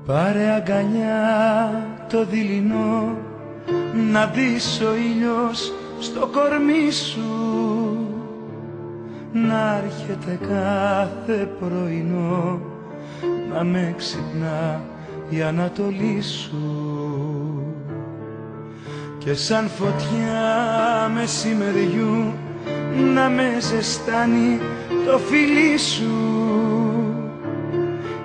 Πάρε αγκαλιά το δειλινό, να δεις ο ήλιος στο κορμί σου, να έρχεται κάθε πρωινό, να με ξυπνά η Ανατολή σου. Και σαν φωτιά μεσημεριού να με ζεστάνει το φιλί σου,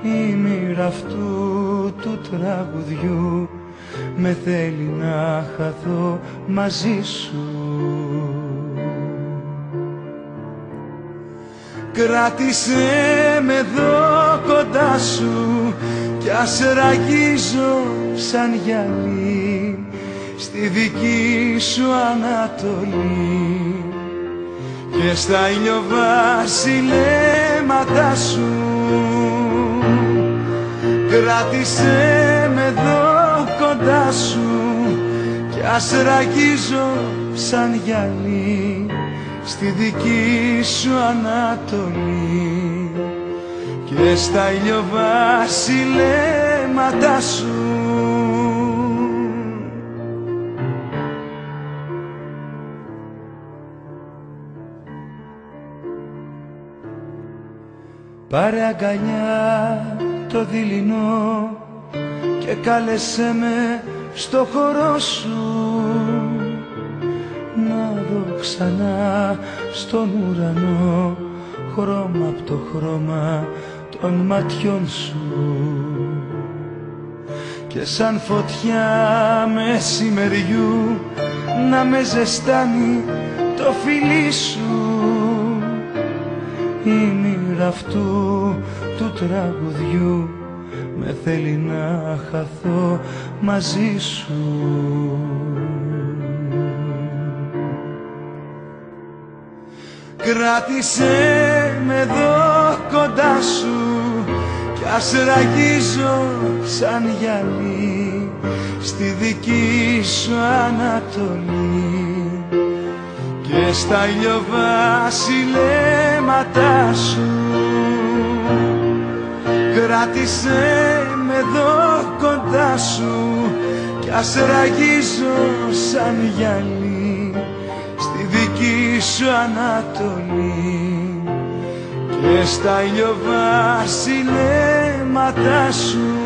η μοίρα αυτού του τραγουδιού με θέλει να χαθώ μαζί σου. Κράτησέ με εδώ κοντά σου κι ας ραγίζω σαν γυαλί στη δική σου Ανατολή και στα ηλιοβασιλέματα σου. Κράτησέ με εδώ κοντά σου κι ας ραγίζω σαν γυαλί στη δική σου Ανατολή και στα ηλιοβασιλέματα σου. Πάρε αγκαλιά το δειλινό και κάλεσέ με στο χώρο σου, να δω ξανά στον ουρανό χρώμα απ' το χρώμα των ματιών σου. Και σαν φωτιά μεσημεριού να με ζεστάνει το φιλί σου, η μοίρα αυτού του τραγουδιού με θέλει να χαθώ μαζί σου. Κράτησέ με εδώ κοντά σου κι ας ραγίζω σαν γυαλί στη δική σου Ανατολή και στα ηλιοβασιλέματα σου. Κράτησέ με εδώ κοντά σου κι ας ραγίζω σαν γυαλί στη δική σου Ανατολή και στα ηλιοβασιλέματα σου.